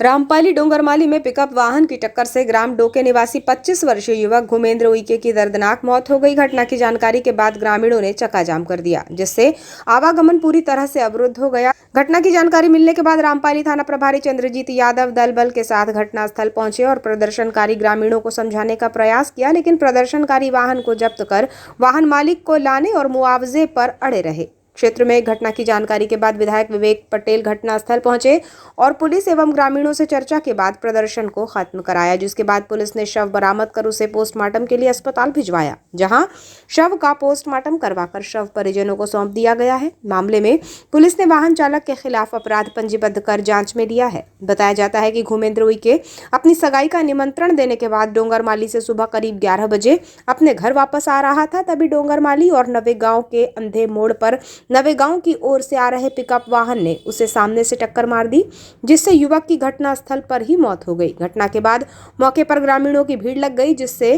रामपाली डोंगरमाली में पिकअप वाहन की टक्कर से ग्राम डोके निवासी 25 वर्षीय युवक घुमेंद्र उइके की दर्दनाक मौत हो गई। घटना की जानकारी के बाद ग्रामीणों ने चक्काजाम कर दिया, जिससे आवागमन पूरी तरह से अवरुद्ध हो गया। घटना की जानकारी मिलने के बाद रामपाली थाना प्रभारी चंद्रजीत यादव दल बल के साथ घटनास्थल पहुंचे और प्रदर्शनकारी ग्रामीणों को समझाने का प्रयास किया, लेकिन प्रदर्शनकारी वाहन को जब्त कर वाहन मालिक को लाने और मुआवजे पर अड़े रहे। क्षेत्र में घटना की जानकारी के बाद विधायक विवेक पटेल घटनास्थल पहुंचे और पुलिस एवं ग्रामीणों से चर्चा के बाद प्रदर्शन को खत्म कराया, जिसके बाद पुलिस ने शव बरामद कर उसे पोस्टमार्टम के लिए अस्पताल भिजवाया, जहां शव का पोस्टमार्टम करवाकर शव परिजनों को सौंप दिया गया है। मामले में पुलिस ने वाहन चालक के खिलाफ अपराध पंजीबद्ध कर जांच में लिया है। बताया जाता है कि घुमेंद्र उइके अपनी सगाई का निमंत्रण देने के बाद डोंगरमाली से सुबह करीब 11 बजे अपने घर वापस आ रहा था। तभी डोंगरमाली और नवे गांव के अंधे मोड़ पर नवे गांव की ओर से आ रहे पिकअप वाहन ने उसे सामने से टक्कर मार दी, जिससे युवक की घटनास्थल पर ही मौत हो गई। घटना के बाद मौके पर ग्रामीणों की भीड़ लग गई, जिससे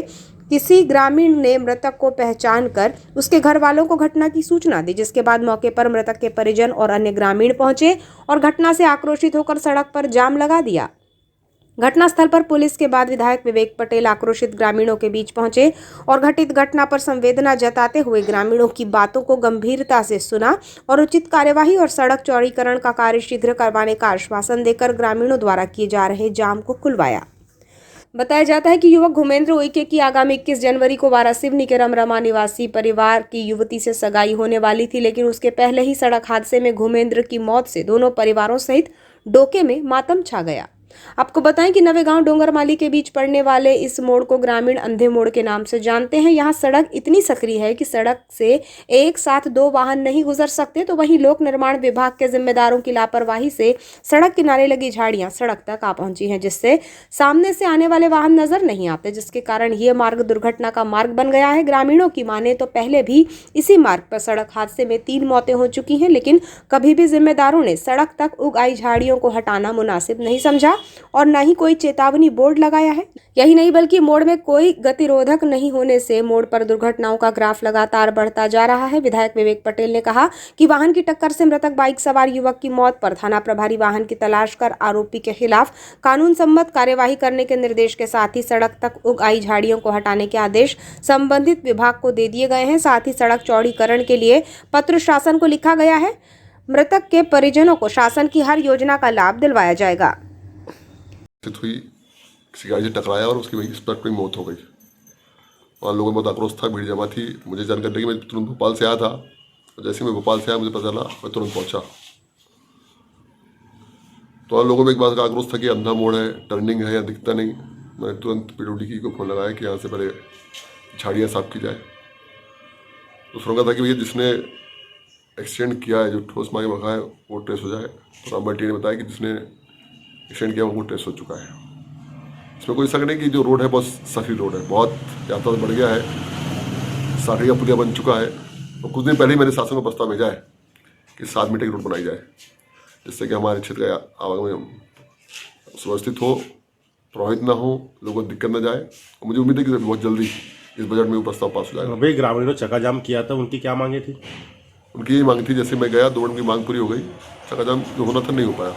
किसी ग्रामीण ने मृतक को पहचान कर उसके घर वालों को घटना की सूचना दी, जिसके बाद मौके पर मृतक के परिजन और अन्य ग्रामीण पहुंचे और घटना से आक्रोशित होकर सड़क पर जाम लगा दिया। घटनास्थल पर पुलिस के बाद विधायक विवेक पटेल आक्रोशित ग्रामीणों के बीच पहुंचे और घटित घटना पर संवेदना जताते हुए ग्रामीणों की बातों को गंभीरता से सुना और उचित कार्यवाही और सड़क चौड़ीकरण का कार्य शीघ्र करवाने का आश्वासन देकर ग्रामीणों द्वारा किए जा रहे जाम को खुलवाया। बताया जाता है कि युवक घुमेंद्र उइके की आगामी 21 जनवरी को वारासिवनी के रमरमा निवासी परिवार की युवती से सगाई होने वाली थी, लेकिन उसके पहले ही सड़क हादसे में घुमेंद्र की मौत से दोनों परिवारों सहित डोके में मातम छा गया। आपको बताएं कि नवे गांव डोंगरमाली के बीच पड़ने वाले इस मोड़ को ग्रामीण अंधे मोड़ के नाम से जानते हैं। यहां सड़क इतनी सकरी है कि सड़क से एक साथ 2 वाहन नहीं गुजर सकते, तो वहीं लोक निर्माण विभाग के जिम्मेदारों की लापरवाही से सड़क किनारे लगी झाड़ियां सड़क तक आ पहुंची हैं, जिससे सामने से आने वाले वाहन नजर नहीं आते, जिसके कारण ये मार्ग दुर्घटना का मार्ग बन गया है। ग्रामीणों की माने तो पहले भी इसी मार्ग पर सड़क हादसे में 3 मौतें हो चुकी हैं, लेकिन कभी भी जिम्मेदारों ने सड़क तक उग आई झाड़ियों को हटाना मुनासिब नहीं समझा और न ही कोई चेतावनी बोर्ड लगाया है। यही नहीं बल्कि मोड़ में कोई गतिरोधक नहीं होने से मोड़ पर दुर्घटनाओं का ग्राफ लगातार बढ़ता जा रहा है। विधायक विवेक पटेल ने कहा कि वाहन की टक्कर से मृतक बाइक सवार युवक की मौत पर थाना प्रभारी वाहन की तलाश कर आरोपी के खिलाफ कानून सम्मत कार्यवाही करने के निर्देश के साथ ही सड़क तक उग आई झाड़ियों को हटाने के आदेश संबंधित विभाग को दे दिए गए हैं। साथ ही सड़क चौड़ीकरण के लिए पत्र शासन को लिखा गया है। मृतक के परिजनों को शासन की हर योजना का लाभ दिलवाया जाएगा। हुई किसी गाड़ी से टकराया और उसकी वही स्पॉट पर मौत हो गई। वहाँ लोगों में बहुत आक्रोश था, भीड़ जमा थी। मुझे जानकारी लगी, मैं तुरंत भोपाल से आया था और जैसे मैं भोपाल से आया मुझे पता चला, मैं तुरंत पहुँचा। तो वहाँ लोगों में एक बात का आक्रोश था कि अंधा मोड़ है, टर्निंग है या दिखता नहीं। मैंने तुरंत PWD को फ़ोन लगाया कि यहाँ से पहले झाड़ियाँ साफ की जाए। तो सुना था कि भैया जिसने एक्सीडेंट किया है, जो ठोस मार के भगा है, वो ट्रेस हो जाए। तो रामपाल टी ने बताया कि जिसने एक्सीडेंट किया उनको टेस्ट हो चुका है। इसमें कोई शक नहीं कि जो रोड है बहुत सकरी रोड है, बहुत यातायात बढ़ गया है, 60 का पुलिया बन चुका है। तो कुछ दिन पहले ही मैंने शासन को प्रस्ताव भेजा है कि 7 मीटर की रोड बनाई जाए, जिससे कि हमारे क्षेत्र का आवागमन सुव्यवस्थित हो, प्रभावित ना हो, लोगों को दिक्कत न जाए। और मुझे उम्मीद है कि बहुत जल्दी इस बजट में वो प्रस्ताव पास हो जाएगा। भाई ग्रामीणों ने चक्का जाम किया था, उनकी क्या मांगे थी? उनकी यही मांग थी, जैसे मैं गया 2 की मांग पूरी हो गई, चक्का जाम जो होना था नहीं हो पाया।